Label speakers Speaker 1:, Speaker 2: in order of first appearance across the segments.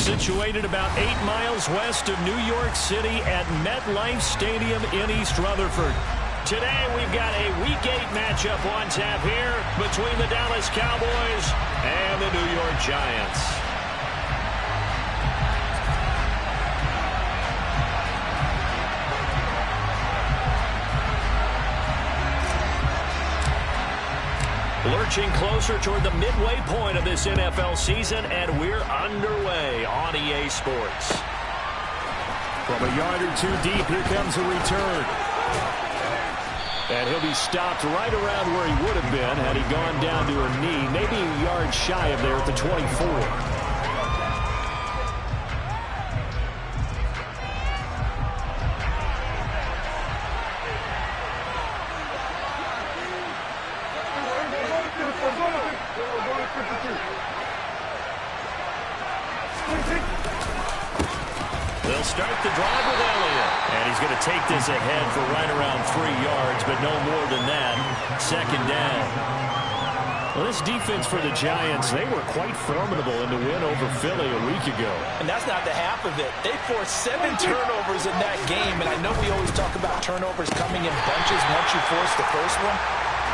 Speaker 1: Situated about 8 miles west of New York City at MetLife Stadium in East Rutherford. Today we've got a Week 8 matchup on tap here between the Dallas Cowboys and the New York Giants. Lurching closer toward the midway point of this NFL season, and we're underway on EA Sports. From a yard or two deep, here comes a return. And he'll be stopped right around where he would have been had he gone down to a knee, maybe a yard shy of there at the 24. They'll start the drive with Elliott. And he's going to take this ahead for right around 3 yards, but no more than that. Second down. Well, this defense for the Giants, they were quite formidable in the win over Philly a week ago.
Speaker 2: And that's not the half of it. They forced 7 turnovers in that game, and I know we always talk about turnovers coming in bunches once you force the first one.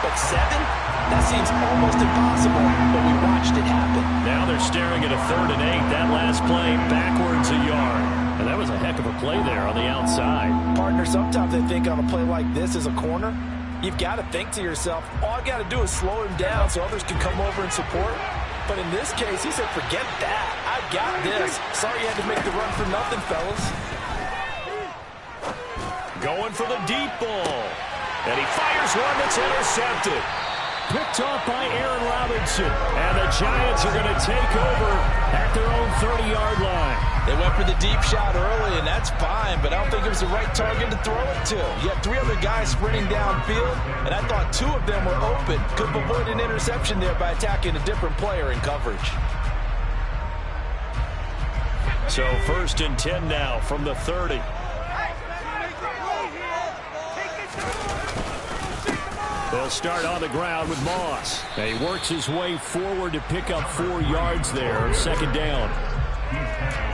Speaker 2: But 7? That seems almost impossible, but we watched it happen.
Speaker 1: Now they're staring at a 3rd and 8. That last play backwards a yard. And that was a heck of a play there on the outside.
Speaker 2: Partner, sometimes I think on a play like this as a corner, you've got to think to yourself, all I got to do is slow him down so others can come over and support. But in this case, he said, forget that. I've got this. Sorry you had to make the run for nothing, fellas.
Speaker 1: Going for the deep ball. And he fires one that's intercepted. Picked off by Aaron Robinson. And the Giants are going to take over at their own 30-yard line.
Speaker 2: They went for the deep shot early, and that's fine, but I don't think it was the right target to throw it to. You had 3 other guys sprinting downfield, and I thought 2 of them were open. Could have avoided an interception there by attacking a different player in coverage.
Speaker 1: So 1st and 10 now from the 30. They'll start on the ground with Moss. And he works his way forward to pick up 4 yards there. Second down.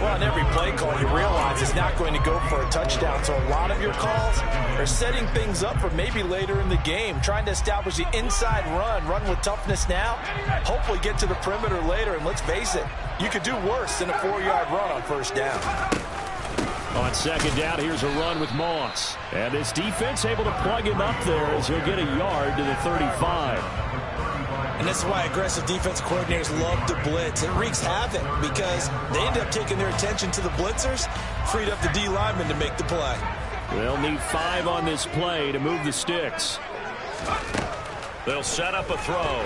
Speaker 2: Well, in every play call, you realize it's not going to go for a touchdown. So a lot of your calls are setting things up for maybe later in the game, trying to establish the inside run with toughness now, hopefully get to the perimeter later. And let's face it, you could do worse than a 4-yard run on 1st down.
Speaker 1: On 2nd down, here's a run with Moss. And this defense able to plug him up there as he'll get a yard to the 35.
Speaker 2: And this is why aggressive defense coordinators love to blitz. It wreaks havoc because they end up taking their attention to the blitzers, freed up the D lineman to make the play.
Speaker 1: They'll need 5 on this play to move the sticks. They'll set up a throw.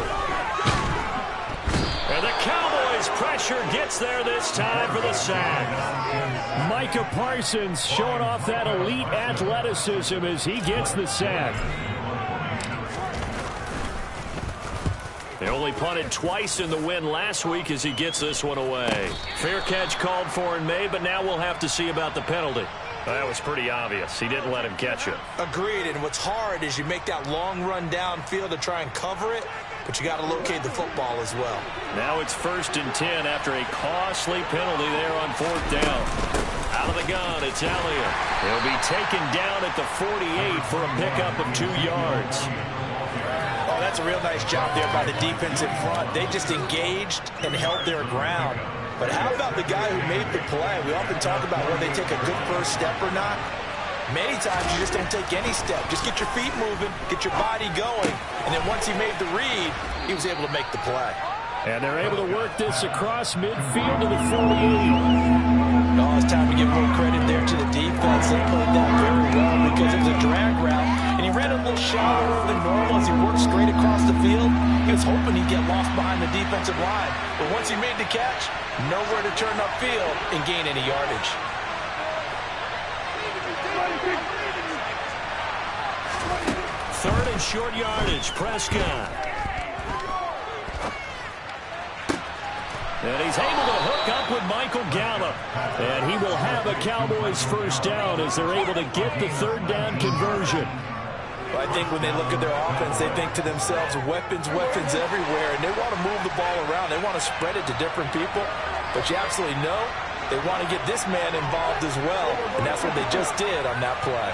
Speaker 1: And the Cowboys pressure gets there this time for the sack. Micah Parsons showing off that elite athleticism as he gets the sack. They only punted twice in the win last week as he gets this one away. Fair catch called for and made, but now we'll have to see about the penalty. That was pretty obvious. He didn't let him catch it.
Speaker 2: Agreed, and what's hard is you make that long run downfield to try and cover it, but you got to locate the football as well.
Speaker 1: Now it's 1st and 10 after a costly penalty there on 4th down. Out of the gun, it's Elliott. He'll be taken down at the 48 for a pickup of 2 yards.
Speaker 2: Oh, that's a real nice job there by the defense in front. They just engaged and held their ground. But how about the guy who made the play? We often talk about whether they take a good first step or not. Many times you just don't take any step. Just get your feet moving, get your body going, and then once he made the read, he was able to make the play.
Speaker 1: And they're able to work this across midfield to the 48.
Speaker 2: Oh, it's time to give a little credit there to the defense. They played that very well because it was a drag route, and he ran a little shallower than normal as he worked straight across the field. He was hoping he'd get lost behind the defensive line, but once he made the catch, nowhere to turn upfield and gain any yardage.
Speaker 1: Third and short yardage, Prescott. And he's able to hook up with Michael Gallup. And he will have a Cowboys first down as they're able to get the 3rd down conversion.
Speaker 2: Well, I think when they look at their offense, they think to themselves, weapons everywhere, and they want to move the ball around. They want to spread it to different people. But you absolutely know they want to get this man involved as well, and that's what they just did on that play.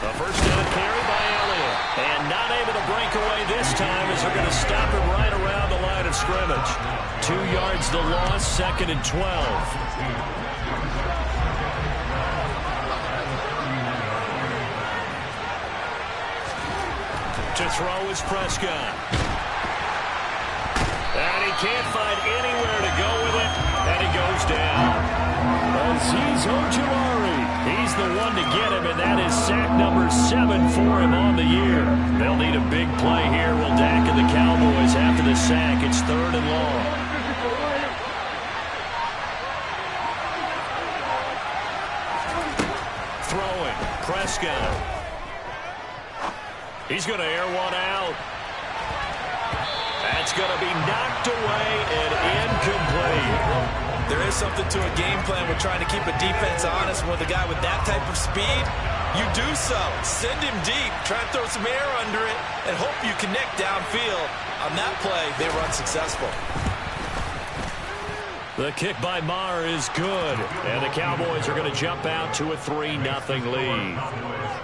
Speaker 1: A first down carry by Elliott. And not able to break away this time as they're going to stop him right around the line of scrimmage. 2 yards the loss, 2nd and 12. To throw is Prescott. And he can't find anywhere to go with it, and he goes down. Azeez Ojulari, he's the one to get him, and that is sack number 7 for him on the year. They'll need a big play here. Will Dak and the Cowboys after the sack. It's 3rd and long. Throwing, Prescott. He's going to air one out. That's going to be knocked away and incomplete.
Speaker 2: There is something to a game plan with trying to keep a defense honest. With a guy with that type of speed, you do so. Send him deep, try and throw some air under it, and hope you connect downfield. On that play, they were unsuccessful.
Speaker 1: The kick by Maher is good, and the Cowboys are going to jump out to a 3-0 lead.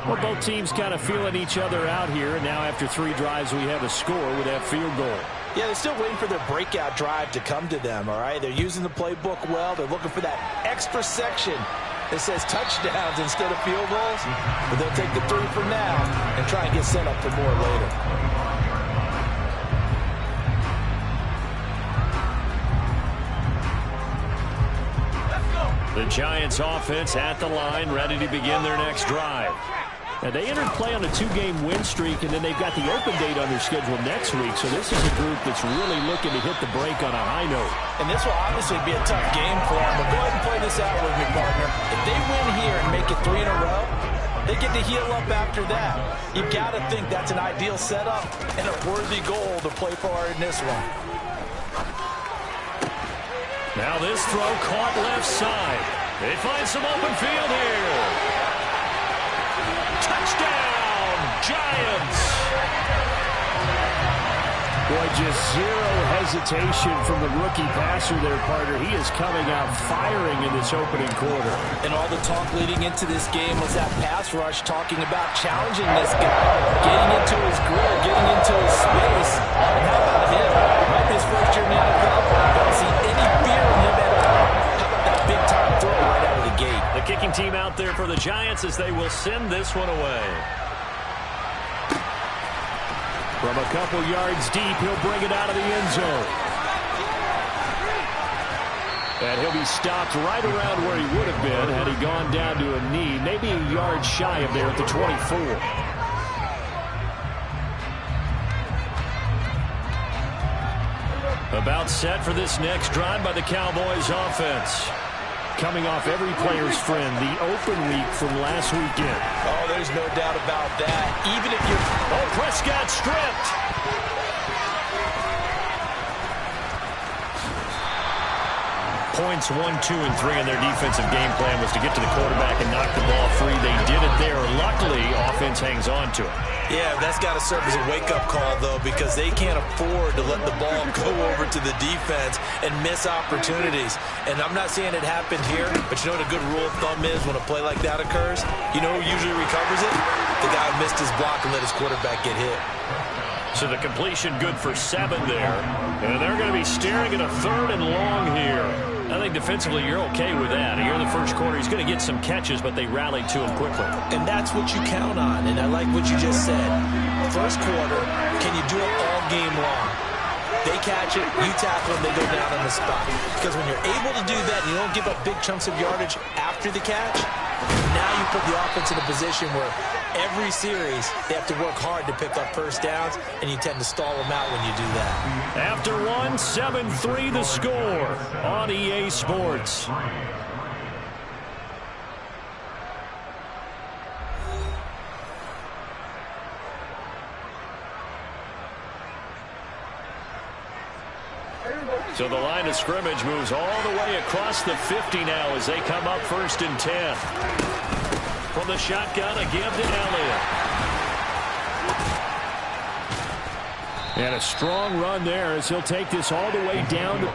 Speaker 1: Well, both teams kind of feeling each other out here, and now after 3 drives, we have a score with that field goal.
Speaker 2: Yeah, they're still waiting for their breakout drive to come to them, all right? They're using the playbook well. They're looking for that extra section that says touchdowns instead of field goals. But they'll take the 3 for now and try and get set up for more later.
Speaker 1: The Giants offense at the line, ready to begin their next drive. And they entered play on a 2-game win streak, and then they've got the open date on their schedule next week. So this is a group that's really looking to hit the break on a high note.
Speaker 2: And this will obviously be a tough game for them. But go ahead and play this out with me, partner. If they win here and make it 3 in a row, they get to heal up after that. You've got to think that's an ideal setup and a worthy goal to play for in this one.
Speaker 1: Now this throw caught left side. They find some open field here. Touchdown, Giants!
Speaker 3: Boy, just zero hesitation from the rookie passer there, partner. He is coming out firing in this opening quarter.
Speaker 2: And all the talk leading into this game was that pass rush talking about challenging this guy, getting into his grill, getting into his space. And how about him? Might be his first year in the NFL. I don't see any fear in him at all. How about that big-time throw right out of the gate?
Speaker 1: The kicking team out there for the Giants as they will send this one away.
Speaker 3: From a couple yards deep, he'll bring it out of the end zone. And he'll be stopped right around where he would have been had he gone down to a knee, maybe a yard shy of there at the 24.
Speaker 1: About set for this next drive by the Cowboys offense. Coming off every player's friend, the open week from last weekend.
Speaker 2: Oh, there's no doubt about that. Even if you're...
Speaker 1: Oh, Prescott stripped. Points 1, 2, and 3 in their defensive game plan was to get to the quarterback and knock the ball free. They did it there. Luckily, offense hangs on to it.
Speaker 2: Yeah, that's got to serve as a wake-up call, though, because they can't afford to let the ball go over to the defense and miss opportunities. And I'm not saying it happened here, but you know what a good rule of thumb is when a play like that occurs? You know who usually recovers it? The guy who missed his block and let his quarterback get hit.
Speaker 1: So the completion good for 7 there. And they're going to be staring at a 3rd and long here. I think defensively you're okay with that. Here in the first quarter, he's going to get some catches, but they rallied to him quickly.
Speaker 2: And that's what you count on, and I like what you just said. First quarter, can you do it all game long? They catch it, you tackle them, they go down on the spot. Because when you're able to do that and you don't give up big chunks of yardage after the catch, now you put the offense in a position where every series they have to work hard to pick up first downs, and you tend to stall them out when you do that.
Speaker 1: After 1, 7-3 the score on EA Sports. So the line of scrimmage moves all the way across the 50 now as they come up 1st and 10. From the shotgun, a give to Elliott. And a strong run there as he'll take this all the way down to...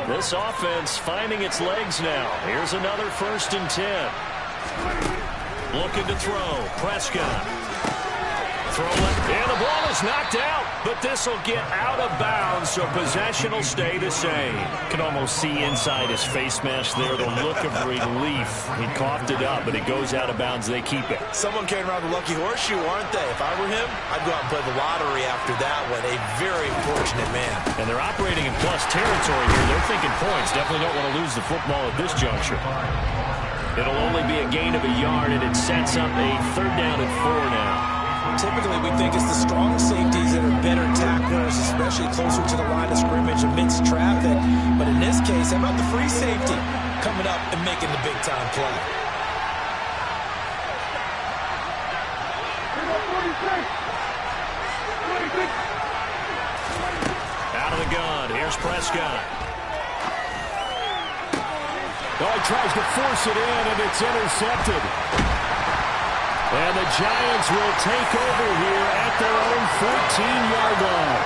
Speaker 1: This offense finding its legs now. Here's another 1st and 10. Looking to throw. Prescott. Throwing. And the ball is knocked out. But this will get out of bounds, so possession will stay the same.
Speaker 3: Can almost see inside his face mask there the look of relief. He coughed it up, but it goes out of bounds. They keep it.
Speaker 2: Someone carrying around the lucky horseshoe, aren't they? If I were him, I'd go out and play the lottery after that one. A very fortunate man.
Speaker 3: And they're operating in plus territory here. They're thinking points. Definitely don't want to lose the football at this juncture.
Speaker 1: It'll only be a gain of a yard, and it sets up a 3rd down and 4 now.
Speaker 2: Typically, we think it's the strong safeties that are better tacklers, especially closer to the line of scrimmage amidst traffic. But in this case, how about the free safety coming up and making the big-time play?
Speaker 1: Out of the gun. Here's Prescott.
Speaker 3: Oh, he tries to force it in, and it's intercepted. And the Giants will take over here at their own 14-yard line.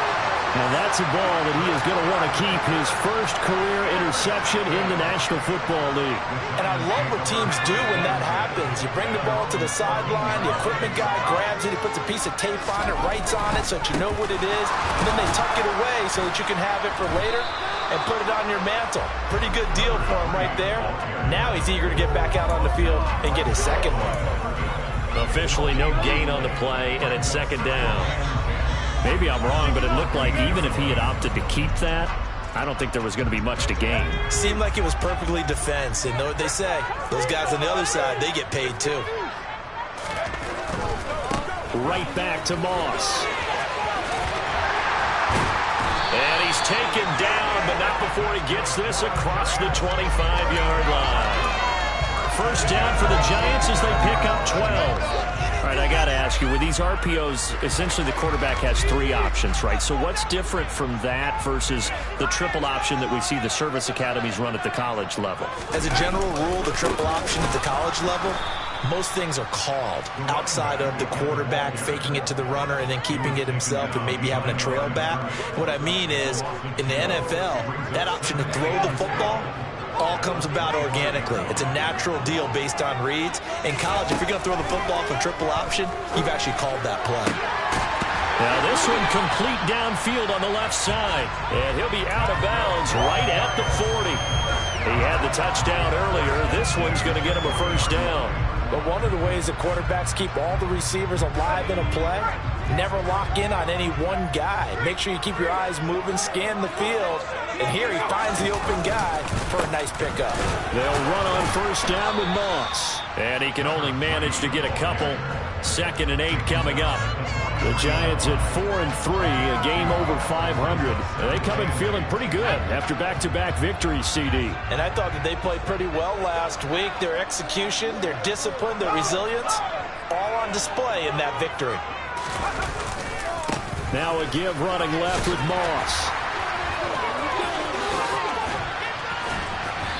Speaker 3: Now that's a ball that he is going to want to keep, his first career interception in the National Football League.
Speaker 2: And I love what teams do when that happens. You bring the ball to the sideline, the equipment guy grabs it, he puts a piece of tape on it, writes on it so that you know what it is, and then they tuck it away so that you can have it for later and put it on your mantle. Pretty good deal for him right there. Now he's eager to get back out on the field and get his second one.
Speaker 1: Officially no gain on the play, and it's 2nd down.
Speaker 3: Maybe I'm wrong, but it looked like even if he had opted to keep that, I don't think there was going to be much to gain.
Speaker 2: Seemed like it was perfectly defense, and know what they say. Those guys on the other side, they get paid too.
Speaker 3: Right back to Moss.
Speaker 1: And he's taken down, but not before he gets this across the 25-yard line. 1st down for the Giants as they pick up 12.
Speaker 3: All right, I got to ask you, with these RPOs, essentially the quarterback has 3 options, right? So what's different from that versus the triple option that we see the service academies run at the college level?
Speaker 2: As a general rule, the triple option at the college level, most things are called outside of the quarterback faking it to the runner and then keeping it himself and maybe having a trail back. What I mean is, in the NFL, that option to throw the football all comes about organically. It's a natural deal based on reads. In college, if you're going to throw the football from triple option, you've actually called that play.
Speaker 1: Now this one complete downfield on the left side. And he'll be out of bounds right at the 40. He had the touchdown earlier. This one's going to get him a 1st down.
Speaker 2: But one of the ways that quarterbacks keep all the receivers alive in a play, never lock in on any one guy. Make sure you keep your eyes moving, scan the field. And here he finds the open guy for a nice pickup.
Speaker 3: They'll run on 1st down with Moss.
Speaker 1: And he can only manage to get a couple. 2nd and 8 coming up.
Speaker 3: The Giants at 4-3, a game over 500. They come in feeling pretty good after back-to-back victories, CD.
Speaker 2: And I thought that they played pretty well last week. Their execution, their discipline, their resilience, all on display in that victory.
Speaker 3: Now a give running left with Moss.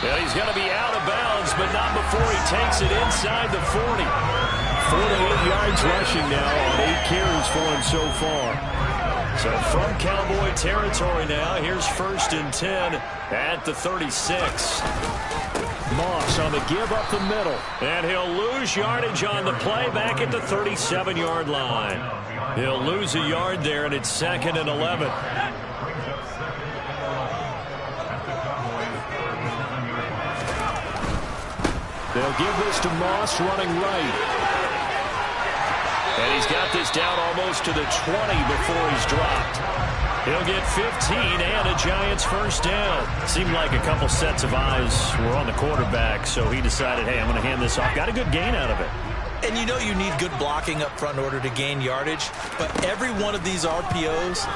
Speaker 1: Well, he's going to be out of bounds, but not before he takes it inside the 40.
Speaker 3: 48 yards rushing now on 8 carries for him so far.
Speaker 1: So from Cowboy territory now, here's 1st and 10 at the 36.
Speaker 3: Moss on the give up the middle.
Speaker 1: And he'll lose yardage on the play back at the 37-yard line. He'll lose a yard there, and it's 2nd and 11.
Speaker 3: They'll give this to Moss running right.
Speaker 1: And he's got this down almost to the 20 before he's dropped. He'll get 15 and a Giants 1st down.
Speaker 3: Seemed like a couple sets of eyes were on the quarterback, so he decided, hey, I'm going to hand this off. Got a good gain out of it.
Speaker 2: And you know you need good blocking up front in order to gain yardage. But every one of these RPOs,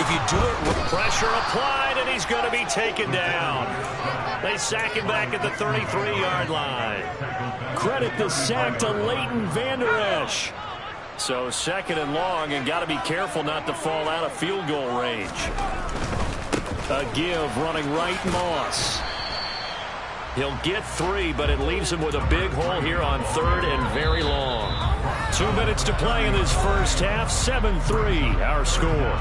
Speaker 2: if you do it with
Speaker 1: pressure applied, and he's going to be taken down. They sack him back at the 33-yard line.
Speaker 3: Credit the sack to Leighton Vander Esch.
Speaker 1: So 2nd and long, and got to be careful not to fall out of field goal range.
Speaker 3: A give running right, Moss.
Speaker 1: He'll get 3, but it leaves him with a big hole here on 3rd and very long. 2 minutes to play in this first half. 7-3 our score.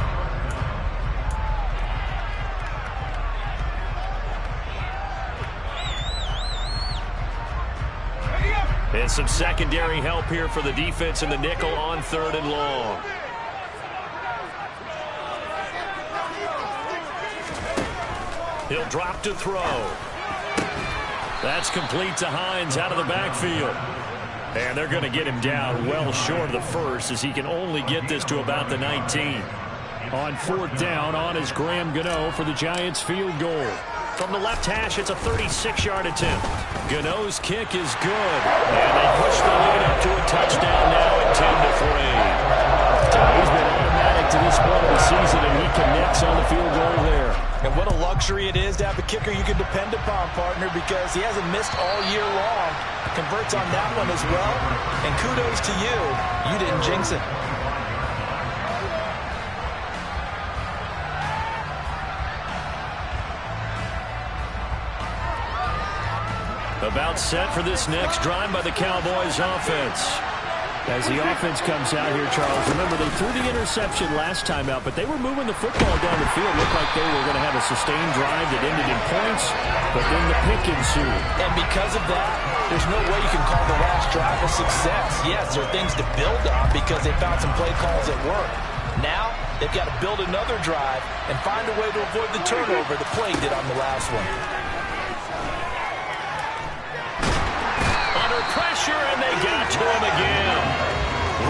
Speaker 1: And some secondary help here for the defense in the nickel on 3rd and long. He'll drop to throw. That's complete to Hines out of the backfield. And they're going to get him down well short of the first, as he can only get this to about the 19.
Speaker 3: On 4th down, on is Graham Gano for the Giants field goal.
Speaker 1: From the left hash, it's a 36-yard attempt. Gano's kick is good. And they push the lead up to a touchdown now at 10-3.
Speaker 3: He's been automatic to this point of the season, and he connects on the field goal there.
Speaker 2: And what a luxury it is to have a kicker you can depend upon, partner, because he hasn't missed all year long. Converts on that one as well. And kudos to you. You didn't jinx it.
Speaker 1: About set for this next drive by the Cowboys offense.
Speaker 3: As the offense comes out here, Charles, remember they threw the interception last time out, but they were moving the football down the field. Looked like they were going to have a sustained drive that ended in points, but then the pick ensued.
Speaker 2: And because of that, there's no way you can call the last drive a success. Yes, there are things to build on because they found some play calls at work. Now, they've got to build another drive and find a way to avoid the turnover the play did on the last one.
Speaker 1: Pressure, and they got to him again.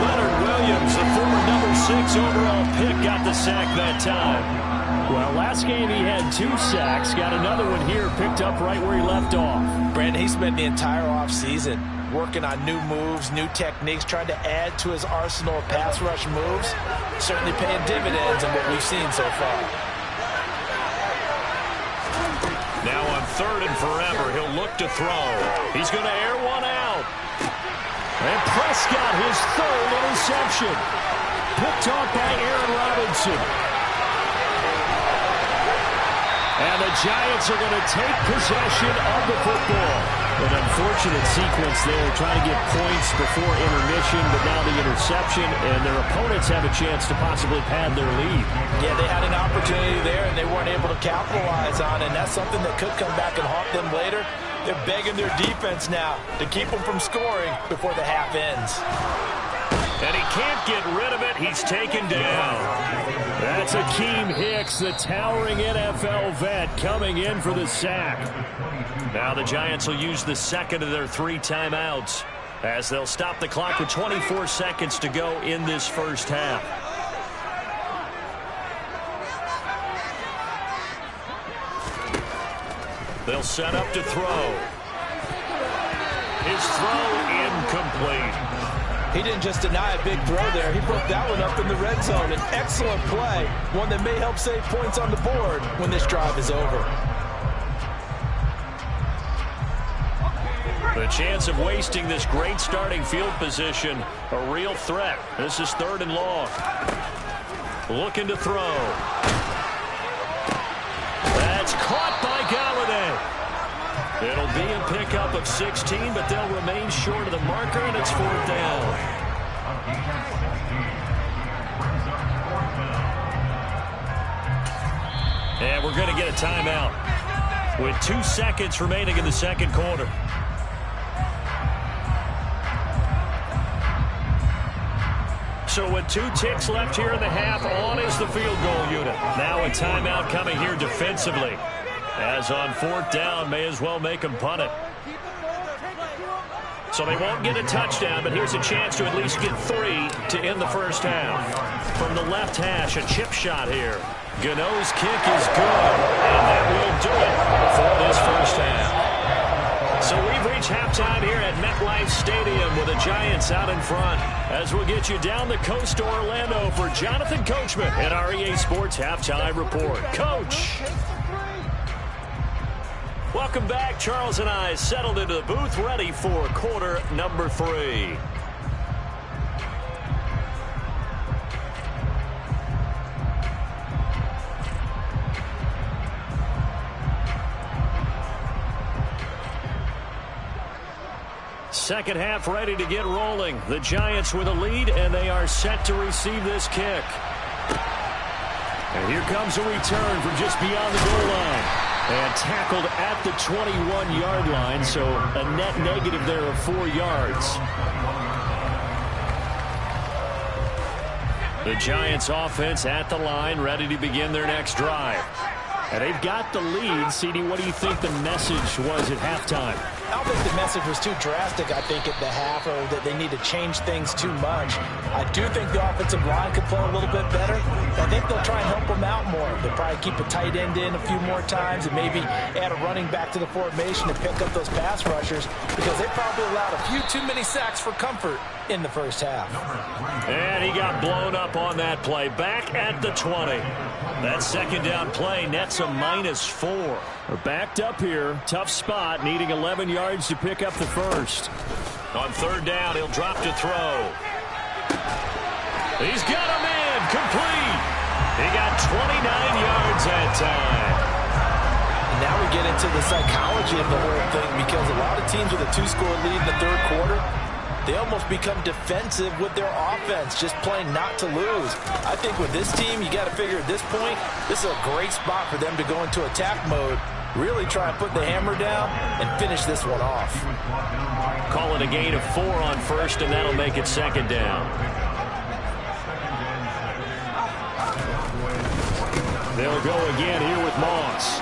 Speaker 1: Leonard Williams, the former number 6 overall pick, got the sack that time.
Speaker 3: Well, last game he had 2 sacks. Got another one here, picked up right where he left off.
Speaker 2: Brandon, he spent the entire offseason working on new moves, new techniques, trying to add to his arsenal of pass rush moves. Certainly paying dividends in what we've seen so far.
Speaker 1: Now on 3rd and forever, he'll look to throw. He's going to air one out.
Speaker 3: And Prescott, his 3rd interception. Picked off by Aaron Robinson. And the Giants are going to take possession of the football. An unfortunate sequence there, trying to get points before intermission, but now the interception, and their opponents have a chance to possibly pad their lead.
Speaker 2: Yeah, they had an opportunity there, and they weren't able to capitalize on it, and that's something that could come back and haunt them later. They're begging their defense now to keep them from scoring before the half ends.
Speaker 1: And he can't get rid of it. He's taken down.
Speaker 3: That's Akeem Hicks, the towering NFL vet, coming in for the sack.
Speaker 1: Now the Giants will use the second of their 3 timeouts as they'll stop the clock with 24 seconds to go in this first half. They'll set up to throw. His throw incomplete.
Speaker 2: He didn't just deny a big throw there. He broke that one up in the red zone. An excellent play, one that may help save points on the board when this drive is over.
Speaker 1: The chance of wasting this great starting field position, a real threat. This is 3rd and long. Looking to throw. That's caught by Galladay. It'll be a pickup of 16, but they'll remain short of the marker, and it's 4th down. And we're going to get a timeout with 2 seconds remaining in the second quarter. So with 2 ticks left here in the half, on is the field goal unit. Now a timeout coming here defensively. As on 4th down, may as well make them punt it. So they won't get a touchdown, but here's a chance to at least get 3 to end the first half. From the left hash, a chip shot here. Gano's kick is good, and that will do it for this first half. So we've reached halftime here at MetLife Stadium with the Giants out in front. As we'll get you down the coast to Orlando for Jonathan Coachman at our EA Sports Halftime Report. Coach! Welcome back. Charles and I settled into the booth, ready for quarter number 3. Second half ready to get rolling. The Giants with a lead, and they are set to receive this kick.
Speaker 3: And here comes a return from just beyond the goal line. And tackled at the 21-yard line, so a net negative there of 4 yards. The Giants offense at the line, ready to begin their next drive. And they've got the lead. CD, what do you think the message was at halftime?
Speaker 2: I don't think the message was too drastic, I think, at the half, or that they need to change things too much. I do think the offensive line could play a little bit better. I think they'll try and help them out more. They'll probably keep a tight end in a few more times and maybe add a running back to the formation to pick up those pass rushers, because they probably allowed a few too many sacks for comfort in the first half.
Speaker 1: And he got blown up on that play. Back at the 20. That second down play nets a -4.
Speaker 3: We're backed up here. Tough spot, needing 11 yards to pick up the first.
Speaker 1: On third down, he'll drop to throw. He's got him in. Complete. He got 29 yards that time.
Speaker 2: And now we get into the psychology of the whole thing, because a lot of teams with a 2-score lead in the third quarter, they almost become defensive with their offense, just playing not to lose. I think with this team, you got to figure at this point, this is a great spot for them to go into attack mode, really try and put the hammer down and finish this one off.
Speaker 1: Call it a gain of 4 on first, and that'll make it second down.
Speaker 3: They'll go again here with Moss.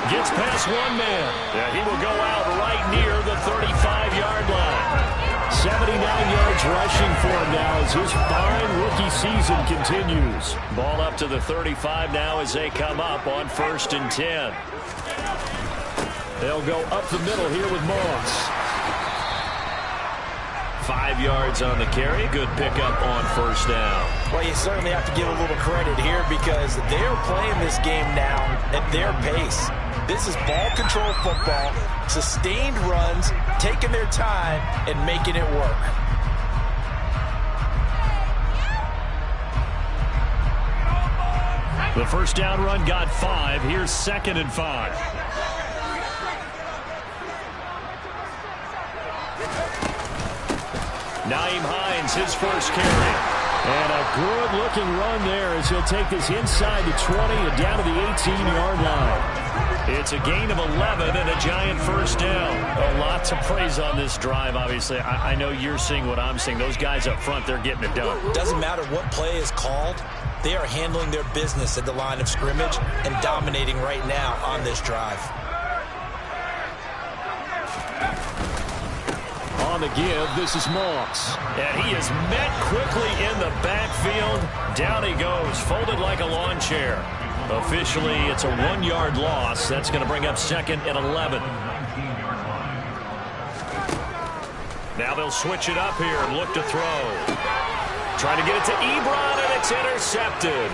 Speaker 1: Gets past one man. Yeah, he will go out right near the 35-yard line.
Speaker 3: 79 yards rushing for him now as his fine rookie season continues.
Speaker 1: Ball up to the 35 now as they come up on 1st and 10.
Speaker 3: They'll go up the middle here with Moss.
Speaker 1: 5 yards on the carry. Good pickup on first down.
Speaker 2: Well, you certainly have to give a little credit here, because they're playing this game now at their pace. This is ball control football, sustained runs, taking their time and making it work.
Speaker 3: The first down run got 5. Here's 2nd and 5.
Speaker 1: Naeem Hines, his first carry.
Speaker 3: And a good-looking run there as he'll take this inside the 20 and down to the 18-yard line.
Speaker 1: It's a gain of 11 and a Giant first down.
Speaker 3: A lot to praise on this drive, obviously. I know you're seeing what I'm seeing. Those guys up front, they're getting it done.
Speaker 2: Doesn't matter what play is called. They are handling their business at the line of scrimmage and dominating right now on this drive.
Speaker 3: On the give, this is Moss.
Speaker 1: And he is met quickly in the backfield. Down he goes, folded like a lawn chair. Officially, it's a 1-yard loss. That's going to bring up 2nd and 11. Now they'll switch it up here and look to throw. Trying to get it to Ebron, and it's intercepted.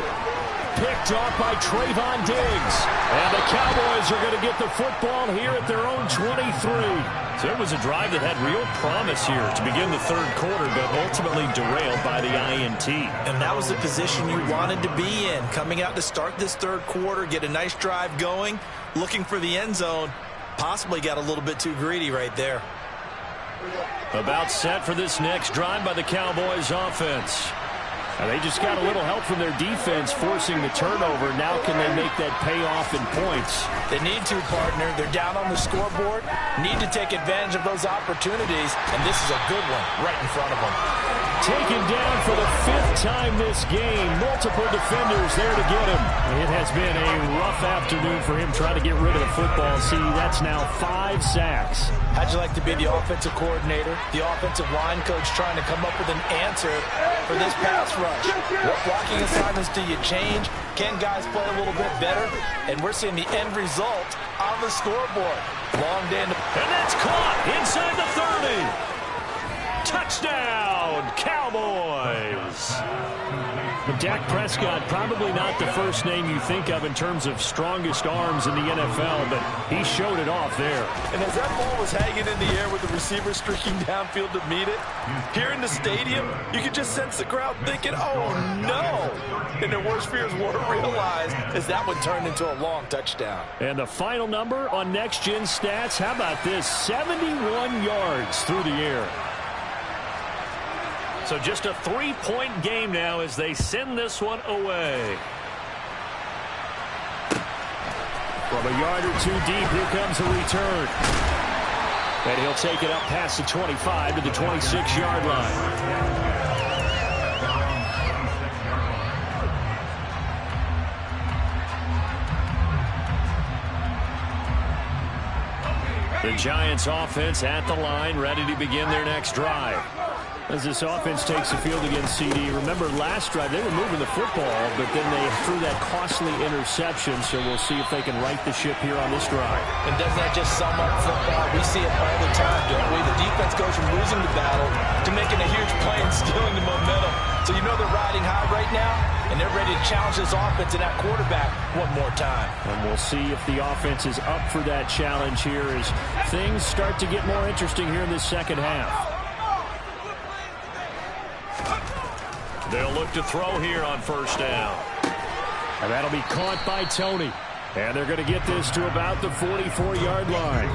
Speaker 3: Picked off by Trayvon Diggs. And the Cowboys are going to get the football here at their own 23.
Speaker 1: So it was a drive that had real promise here to begin the third quarter, but ultimately derailed by the INT.
Speaker 2: And that was the position you wanted to be in, coming out to start this third quarter, get a nice drive going, looking for the end zone. Possibly got a little bit too greedy right there.
Speaker 1: About set for this next drive by the Cowboys offense.
Speaker 3: And they just got a little help from their defense forcing the turnover. Now can they make that pay off in points?
Speaker 2: They need to, partner. They're down on the scoreboard. Need to take advantage of those opportunities. And this is a good one right in front of them.
Speaker 3: Taken down for the 5th time this game. Multiple defenders there to get him. It has been a rough afternoon for him trying to get rid of the football. See, that's now 5 sacks.
Speaker 2: How'd you like to be the offensive coordinator, the offensive line coach, trying to come up with an answer for this pass rush? What blocking assignments do you change? Can guys play a little bit better? And we're seeing the end result on the scoreboard. Long day in the...
Speaker 1: And that's caught inside the 30. Touchdown, Cowboys.
Speaker 3: Dak Prescott, probably not the first name you think of in terms of strongest arms in the NFL, but he showed it off there.
Speaker 2: And as that ball was hanging in the air with the receiver streaking downfield to meet it, here in the stadium, you could just sense the crowd thinking, oh, no. And their worst fears were realized as that one turned into a long touchdown.
Speaker 3: And the final number on Next Gen Stats, how about this? 71 yards through the air.
Speaker 1: So just a 3-point game now as they send this one away.
Speaker 3: From a yard or two deep, here comes a return. And he'll take it up past the 25 to the 26-yard line. The Giants offense at the line, ready to begin their next drive. As this offense takes the field against CD, remember last drive they were moving the football, but then they threw that costly interception, so we'll see if they can right the ship here on this drive.
Speaker 2: And doesn't that just sum up football? We see it all the time, don't we? The defense goes from losing the battle to making a huge play and stealing the momentum. So you know they're riding high right now, and they're ready to challenge this offense and that quarterback one more time.
Speaker 3: And we'll see if the offense is up for that challenge here as things start to get more interesting here in this second half.
Speaker 1: They'll look to throw here on first down.
Speaker 3: And that'll be caught by Tony. And they're going to get this to about the 44-yard line.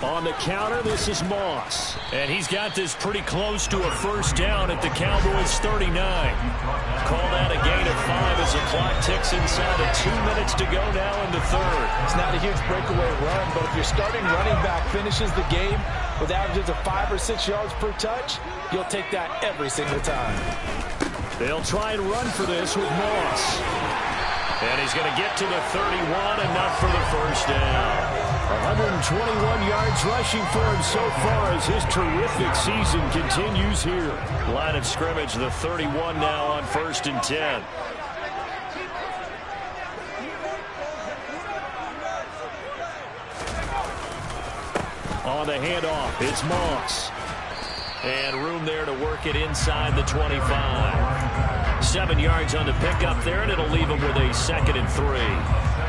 Speaker 3: On the counter, this is Moss.
Speaker 1: And he's got this pretty close to a first down at the Cowboys' 39. Call that a gain of 5 as the clock ticks inside of 2 minutes to go now in the third.
Speaker 2: It's not a huge breakaway run, but if your starting running back finishes the game with averages of 5 or 6 yards per touch, you'll take that every single time.
Speaker 3: They'll try and run for this with Moss.
Speaker 1: And he's going to get to the 31, enough for the first down.
Speaker 3: 121 yards rushing for him so far as his terrific season continues here.
Speaker 1: Line of scrimmage, the 31 now on 1st and 10.
Speaker 3: On the handoff, it's Moss.
Speaker 1: And room there to work it inside the 25. 7 yards on the pickup there, and it'll leave him with a 2nd and 3.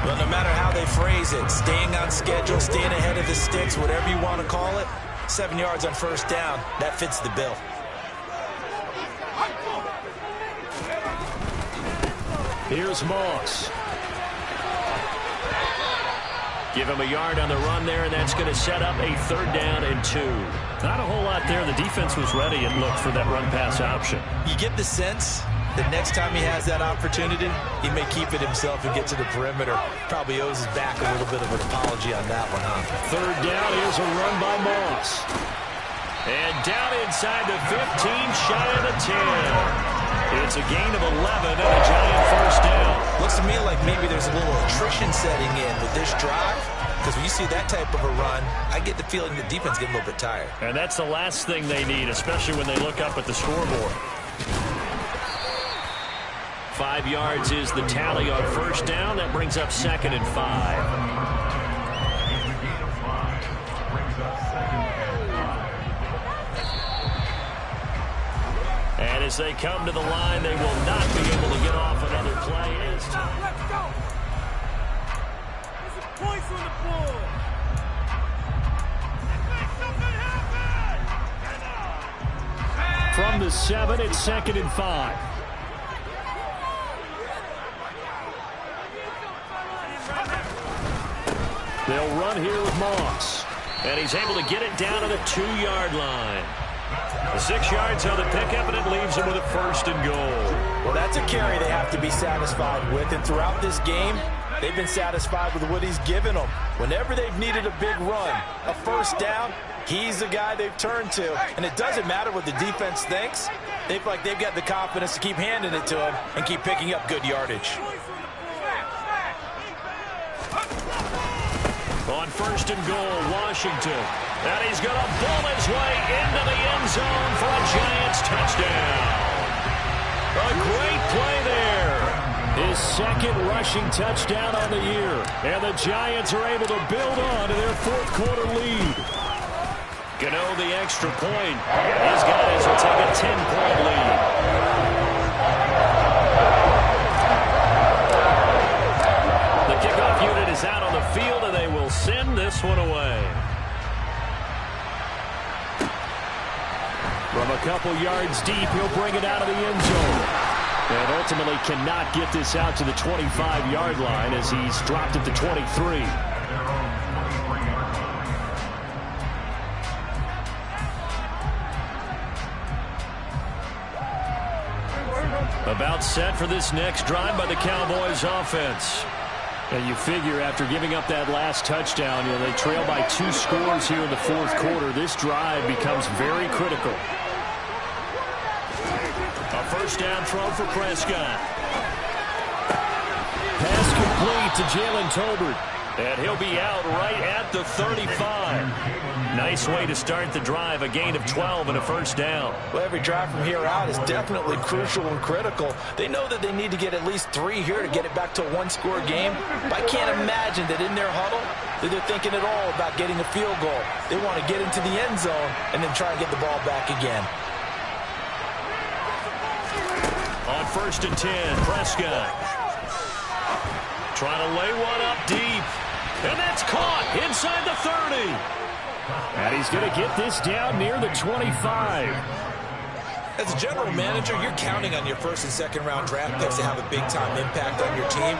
Speaker 2: Well, no matter how they phrase it, staying on schedule, staying ahead of the sticks, whatever you want to call it, 7 yards on first down, that fits the bill.
Speaker 3: Here's Moss.
Speaker 1: Give him a yard on the run there, and that's going to set up a 3rd down and 2. Not a whole lot there. The defense was ready and looked for that run-pass option.
Speaker 2: You get the sense that next time he has that opportunity, he may keep it himself and get to the perimeter. Probably owes his back a little bit of an apology on that one, huh?
Speaker 3: 3rd down, here's a run by Moss.
Speaker 1: And down inside the 15, shy of the 10. It's a gain of 11 and a Giant first down.
Speaker 2: Looks to me like maybe there's a little attrition setting in with this drive. Because when you see that type of a run, I get the feeling the defense gets a little bit tired.
Speaker 1: And that's the last thing they need, especially when they look up at the scoreboard. 5 yards is the tally on first down. That brings up 2nd and 5. And as they come to the line, they will not be able to get off another play.
Speaker 4: Let's go. There's some points on the board.
Speaker 3: From the 7, it's 2nd and 5. They'll run here with Moss.
Speaker 1: And he's able to get it down to the 2-yard line. The 6 yards on the pickup, and it leaves him with a 1st and goal.
Speaker 2: Well, that's a carry they have to be satisfied with. And throughout this game, they've been satisfied with what he's given them. Whenever they've needed a big run, a first down, he's the guy they've turned to. And it doesn't matter what the defense thinks. They feel like they've got the confidence to keep handing it to him and keep picking up good yardage.
Speaker 1: On 1st and goal, Washington. And he's going to bull his way into the end zone for a Giants touchdown. A great play there.
Speaker 3: His 2nd rushing touchdown on the year. And the Giants are able to build on to their 4th quarter lead.
Speaker 1: Gano the extra point. These guys will take a 10-point lead. The kickoff unit is out on the field, and they will send this one away.
Speaker 3: From a couple yards deep, he'll bring it out of the end zone. And ultimately cannot get this out to the 25-yard line as he's dropped at the 23. About set for this next drive by the Cowboys offense. And you figure after giving up that last touchdown, they trail by 2 scores here in the fourth quarter. This drive becomes very critical. A first down throw for Prescott. Pass complete to Jalen Tolbert. And he'll be out right at the 35. Nice way to start the drive, a gain of 12 and a first down.
Speaker 2: Well, every drive from here out is definitely crucial and critical. They know that they need to get at least 3 here to get it back to a 1-score game. But I can't imagine that in their huddle that they're thinking at all about getting a field goal. They want to get into the end zone and then try and get the ball back again.
Speaker 1: On first and 10, Prescott. Trying to lay one up deep. And that's caught inside the 30.
Speaker 3: And he's going to get this down near the 25.
Speaker 2: As a general manager, you're counting on your first and second round draft picks to have a big-time impact on your team.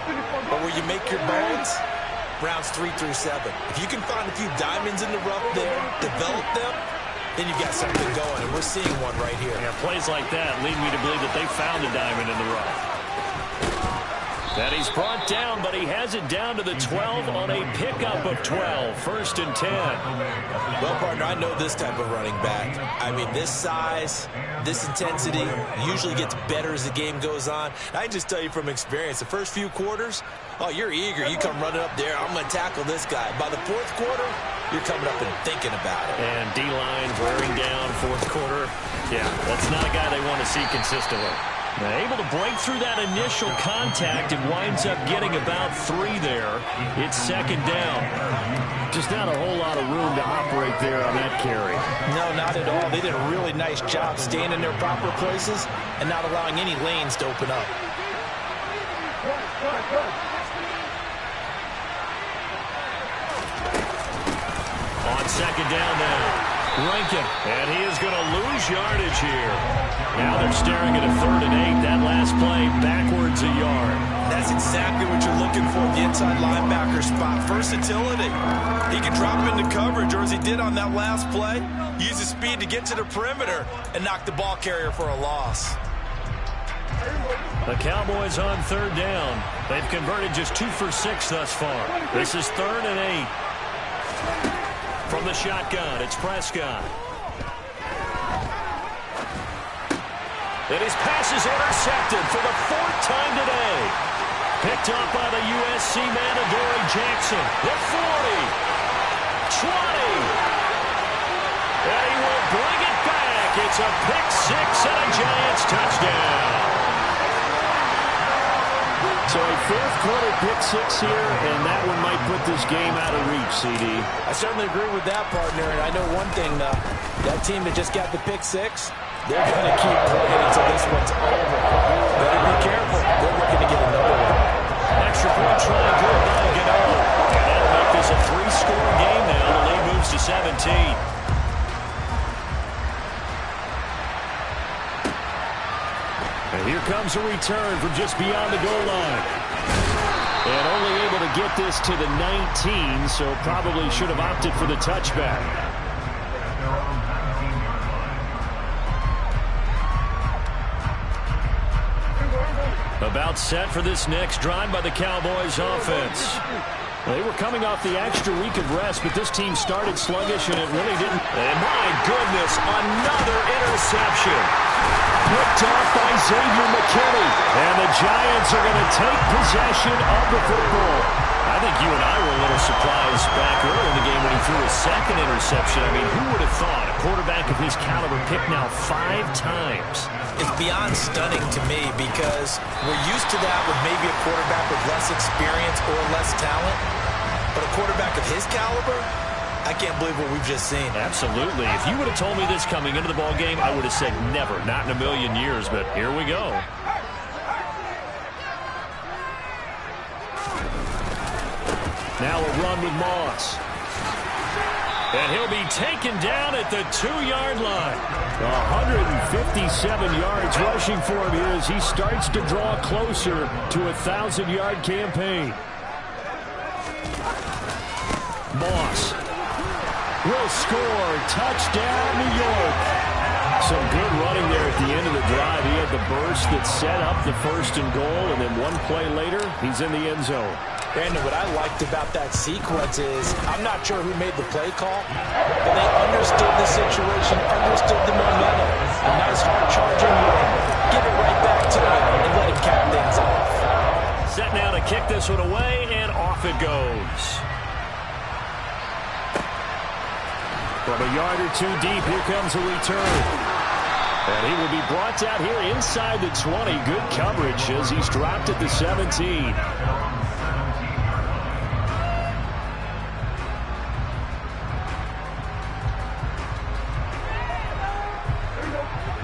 Speaker 2: But where you make your bones, rounds 3 through 7. If you can find a few diamonds in the rough there, develop them, then you've got something going, and we're seeing one right here.
Speaker 1: Yeah, plays like that lead me to believe that they found a diamond in the rough. And he's brought down, but he has it down to the 12 on a pickup of 12. First and 10.
Speaker 2: Well, partner, I know this type of running back. I mean, this size, this intensity usually gets better as the game goes on. I can just tell you from experience, the first few quarters, oh, you're eager. You come running up there, I'm going to tackle this guy. By the fourth quarter, you're coming up and thinking about it.
Speaker 1: And D-line wearing down fourth quarter. Yeah, that's not a guy they want to see consistently. Able to break through that initial contact and winds up getting about 3 there. It's second down.
Speaker 3: Just not a whole lot of room to operate there on that carry.
Speaker 2: No, not at all. They did a really nice job staying in their proper places and not allowing any lanes to open up.
Speaker 1: On second down now. Rankin, and he is going to lose yardage here. Now they're staring at a 3rd and 8. That last play, backwards a yard.
Speaker 2: That's exactly what you're looking for, the inside linebacker spot. Versatility. He can drop into coverage, or as he did on that last play, use his speed to get to the perimeter and knock the ball carrier for a loss.
Speaker 1: The Cowboys on 3rd down. They've converted just 2 for 6 thus far. This is 3rd and 8. From the shotgun, it's Prescott. And his pass is intercepted for the 4th time today. Picked up by the USC man, Adoree Jackson. The 40. 20. And he will bring it back. It's a pick 6 and a Giants touchdown.
Speaker 3: So a fourth quarter pick 6 here, and that one might put this game out of reach, CD.
Speaker 2: I certainly agree with that, partner, and I know one thing, that team that just got the pick 6, they're going to keep playing until this one's over. Better be careful. They're looking to get another one.
Speaker 1: Extra point try good by Gano. And that'll make this a 3-score game now. The lead moves to 17. And here comes a return from just beyond the goal line. And only able to get this to the 19, so probably should have opted for the touchback. About set for this next drive by the Cowboys offense. They were coming off the extra week of rest, but this team started sluggish, and it really didn't. And my goodness, another interception. Picked off by Xavier McKinney. And the Giants are going to take possession of the football. I think you and I were a little surprised back early in the game when he threw his 2nd interception. I mean, who would have thought a quarterback of his caliber picked now 5 times?
Speaker 2: It's beyond stunning to me because we're used to that with maybe a quarterback with less experience or less talent. But a quarterback of his caliber, I can't believe what we've just seen.
Speaker 1: Absolutely. If you would have told me this coming into the ball game, I would have said never, not in a million years. But here we go. Now a run with Moss. And he'll be taken down at the 2-yard line.
Speaker 3: 157 yards rushing for him here as he starts to draw closer to a 1,000-yard campaign. Moss will score. Touchdown, New York. Some good running there at the end of the drive. He had the burst that set up the 1st and goal, and then one play later, he's in the end zone.
Speaker 2: Brandon, what I liked about that sequence is I'm not sure who made the play call, but they understood the situation, understood the momentum. A nice hard-charging run. Give it right back to him and let him cap things off.
Speaker 1: Set now to kick this one away, and off it goes.
Speaker 3: From a yard or two deep, here comes a return. And he will be brought down here inside the 20. Good coverage as he's dropped at the 17.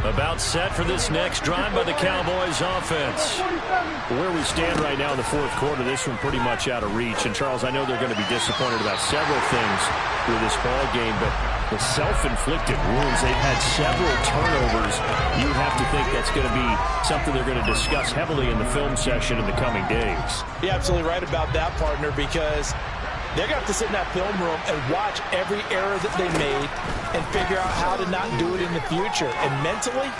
Speaker 1: About set for this next drive by the Cowboys offense.
Speaker 3: Where we stand right now in the 4th quarter, this one pretty much out of reach. And, Charles, I know they're going to be disappointed about several things with this ball game, but the self-inflicted wounds, they've had several turnovers. You have to think that's going to be something they're going to discuss heavily in the film session in the coming days.
Speaker 2: You're absolutely right about that, partner, because they're going to have to sit in that film room and watch every error that they made and figure out how to not do it in the future. And mentally,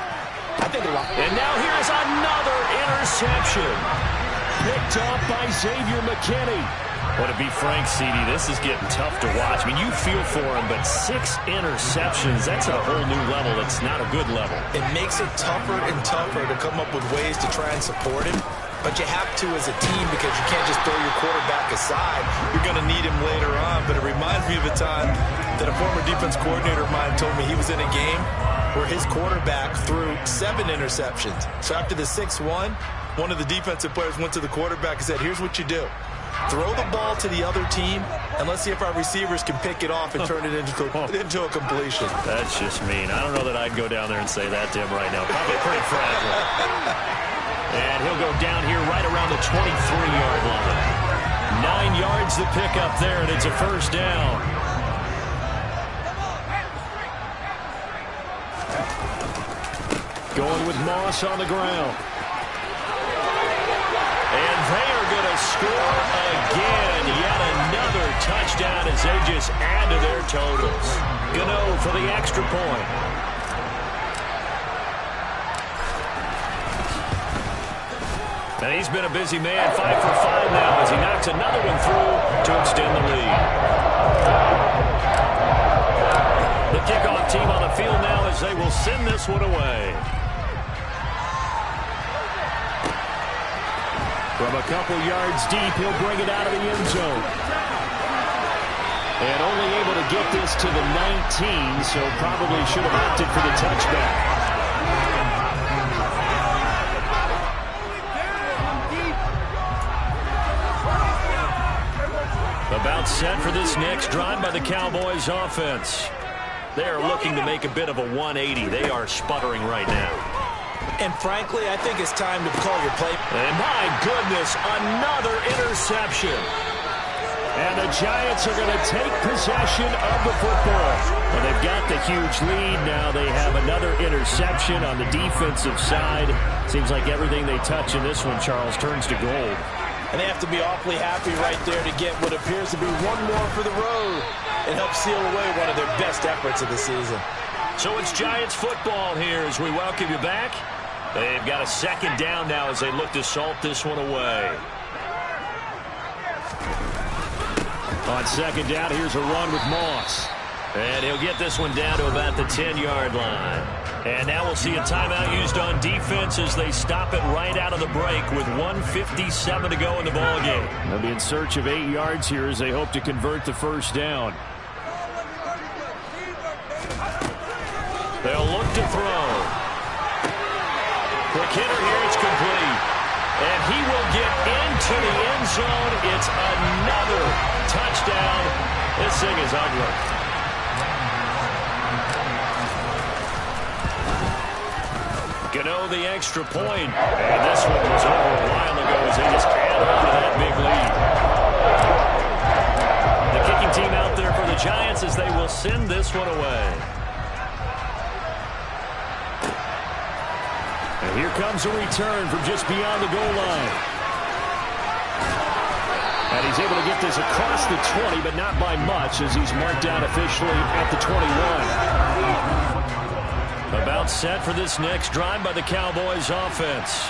Speaker 2: I think a lot.
Speaker 1: And now here's another interception. Picked off by Xavier McKinney. Well, to be frank, CD, this is getting tough to watch. I mean, you feel for him, but 6 interceptions, that's a whole new level. It's not a good level.
Speaker 2: It makes it tougher and tougher to come up with ways to try and support him. But you have to as a team because you can't just throw your quarterback aside. You're going to need him later on. But it reminds me of a time that a former defense coordinator of mine told me he was in a game where his quarterback threw 7 interceptions. So after the 6-1, one of the defensive players went to the quarterback and said, here's what you do. Throw the ball to the other team, and let's see if our receivers can pick it off and turn it into a completion.
Speaker 1: That's just mean. I don't know that I'd go down there and say that to him right now. Probably pretty fragile. And he'll go down here right around the 23-yard line. 9 yards to pick up there, and it's a 1st down.
Speaker 3: Going with Moss on the ground.
Speaker 1: And they are going to score again. Yet another touchdown as they just add to their totals. Gano for the extra point. And he's been a busy man, 5 for 5 now as he knocks another one through to extend the lead. The kickoff team on the field now as they will send this one away.
Speaker 3: From a couple yards deep, he'll bring it out of the end zone. And only able to get this to the 19, so probably should have opted for the touchback.
Speaker 1: About set for this next drive by the Cowboys offense. They are looking to make a bit of a 180. They are sputtering right now.
Speaker 2: And frankly, I think it's time to call your play.
Speaker 1: And my goodness, another interception.
Speaker 3: And the Giants are going to take possession of the football. Well, they've got the huge lead. Now they have another interception on the defensive side. Seems like everything they touch in this one, Charles, turns to gold.
Speaker 2: And they have to be awfully happy right there to get what appears to be one more for the road and help seal away one of their best efforts of the season.
Speaker 1: So it's Giants football here as we welcome you back. They've got a 2nd down now as they look to salt this one away.
Speaker 3: On 2nd down, here's a run with Moss.
Speaker 1: And he'll get this one down to about the 10-yard line. And now we'll see a timeout used on defense as they stop it right out of the break with 1:57 to go in the ballgame.
Speaker 3: They'll be in search of 8 yards here as they hope to convert the 1st down.
Speaker 1: They'll look to throw. Quick hitter here, it's complete. And he will get into the end zone. It's another touchdown. This thing is ugly. Gano the extra point. And this one was over a while ago as they just add on to that big lead. The kicking team out there for the the Giants as they will send this one away.
Speaker 3: And here comes a return from just beyond the goal line. And he's able to get this across the 20, but not by much as he's marked down officially at the 21. About set for this next drive by the Cowboys offense.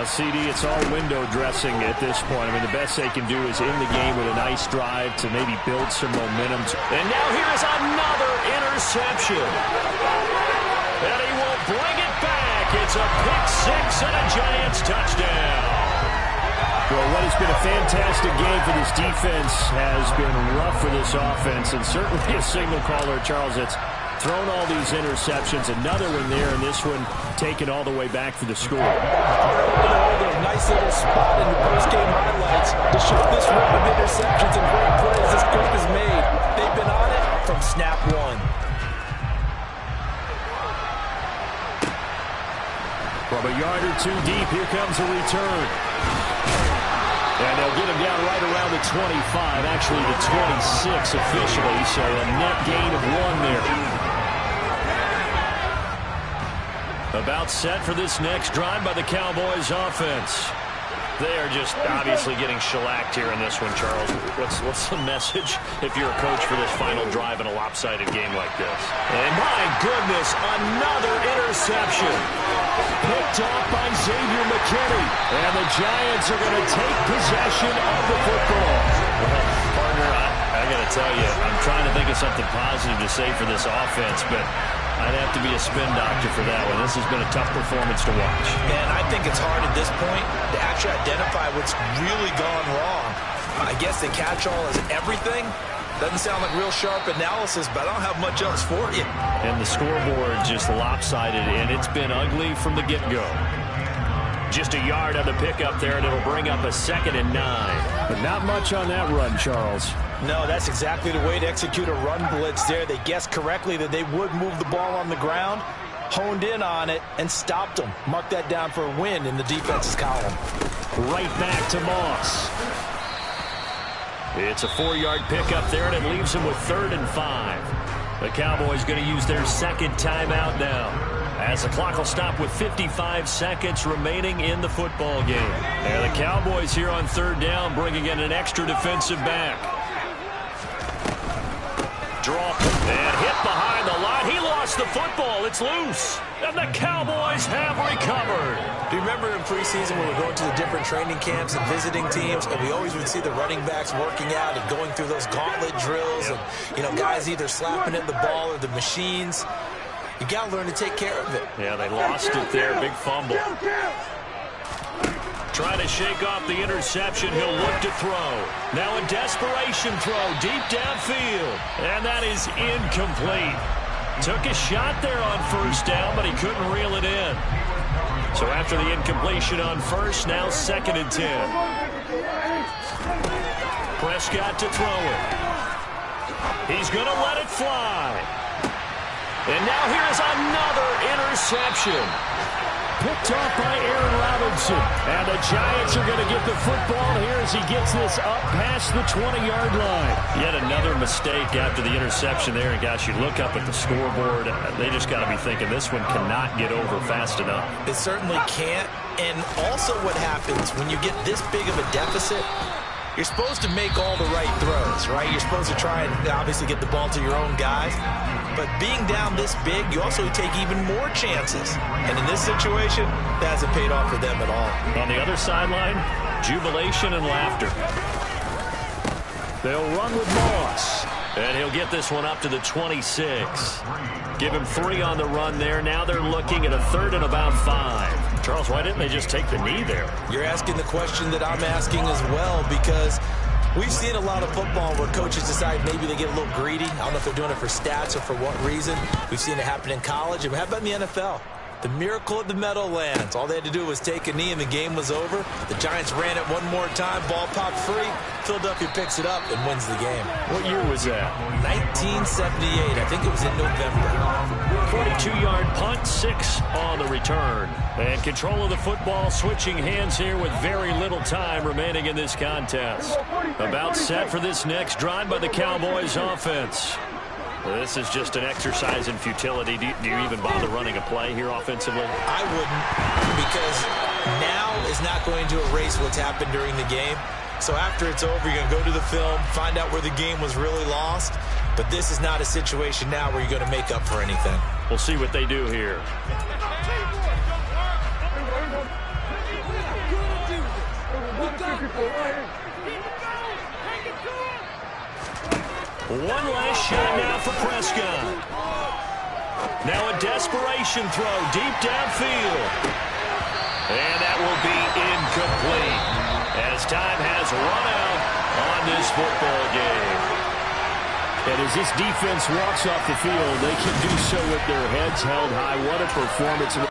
Speaker 3: CD, it's all window dressing at this point. I mean, the best they can do is end the game with a nice drive to maybe build some momentum.
Speaker 1: And now here is another interception. And he will bring it back. It's a pick six and a Giants touchdown.
Speaker 3: Well, what has been a fantastic game for this defense has been rough for this offense, and certainly a signal caller, Charles, that's thrown all these interceptions. Another one there, and this one taken all the way back for the score.
Speaker 2: A nice little spot in the post-game highlights to show this run of interceptions and great plays this group has made. They've been on it from snap one.
Speaker 3: From a yard or two deep, here comes a return. And they'll get him down right around the 25, actually the 26 officially, so a net gain of 1 there. About set for this next drive by the Cowboys offense.
Speaker 1: They are just obviously getting shellacked here in this one, Charles. What's the message if you're a coach for this final drive in a lopsided game like this? And my goodness, another interception.
Speaker 3: Picked off by Xavier McKinney. And the Giants are going to take possession of the football.
Speaker 1: Well, partner, I got to tell you, I'm trying to think of something positive to say for this offense, but I'd have to be a spin doctor for that one. This has been a tough performance to watch.
Speaker 2: Man, I think it's hard at this point to actually identify what's really gone wrong. I guess the catch-all is everything. Doesn't sound like real sharp analysis, but I don't have much else for you.
Speaker 1: And the scoreboard just lopsided, and it's been ugly from the get-go. Just a yard on the pickup there, and it'll bring up a 2nd and 9.
Speaker 3: But not much on that run, Charles.
Speaker 2: No, that's exactly the way to execute a run blitz there. They guessed correctly that they would move the ball on the ground, honed in on it, and stopped them. Mark that down for a win in the defense's column.
Speaker 3: Right back to Moss.
Speaker 1: It's a 4-yard pickup there, and it leaves them with 3rd and 5. The Cowboys going to use their 2nd timeout now, as the clock will stop with 55 seconds remaining in the football game. And the Cowboys here on 3rd down, bringing in an extra defensive back. Drop and hit behind the line. He lost the football. It's loose. And the Cowboys have recovered.
Speaker 2: Do you remember in preseason when we were going to the different training camps and visiting teams, and we always would see the running backs working out and going through those gauntlet drills, and, you know, guys either slapping at the ball or the machines. You got to learn to take care of it.
Speaker 1: Yeah, they lost it there. Big fumble. Trying to shake off the interception. He'll look to throw. Now a desperation throw deep downfield. And that is incomplete. Took a shot there on 1st down, but he couldn't reel it in. So after the incompletion on 1st, now 2nd and 10. Prescott to throw it. He's going to let it fly. And now here is another interception.
Speaker 3: Picked off by Aaron Robinson. And the Giants are going to get the football here as he gets this up past the 20-yard line.
Speaker 1: Yet another mistake after the interception there. And, gosh, you look up at the scoreboard. They just got to be thinking this one cannot get over fast enough.
Speaker 2: It certainly can't. And also what happens when you get this big of a deficit, you're supposed to make all the right throws, right? You're supposed to try and obviously get the ball to your own guys. But being down this big, you also take even more chances. And in this situation, that hasn't paid off for them at all.
Speaker 1: On the other sideline, jubilation and laughter.
Speaker 3: They'll run with Moss.
Speaker 1: And he'll get this one up to the 26. Give him 3 on the run there. Now they're looking at a 3rd and about 5. Charles, why didn't they just take the knee there?
Speaker 2: You're asking the question that I'm asking as well, because we've seen a lot of football where coaches decide maybe they get a little greedy. I don't know if they're doing it for stats or for what reason. We've seen it happen in college. And how about in the NFL? The miracle of the Meadowlands. All they had to do was take a knee and the game was over. The Giants ran it one more time. Ball popped free. Philadelphia picks it up and wins the game.
Speaker 3: What year was that?
Speaker 2: 1978. I think it was in November.
Speaker 1: 42-yard punt, 6 on the return. And control of the football switching hands here with very little time remaining in this contest. About set for this next drive by the Cowboys offense. Well, this is just an exercise in futility. Do you even bother running a play here offensively?
Speaker 2: I wouldn't, because now is not going to erase what's happened during the game. So after it's over, you're going to go to the film, find out where the game was really lost. But this is not a situation now where you're going to make up for anything.
Speaker 1: We'll see what they do here. One last shot now for Prescott. Now a desperation throw deep downfield. And that will be incomplete as time has run out on this football game.
Speaker 3: And as this defense walks off the field, they can do so with their heads held high. What a performance.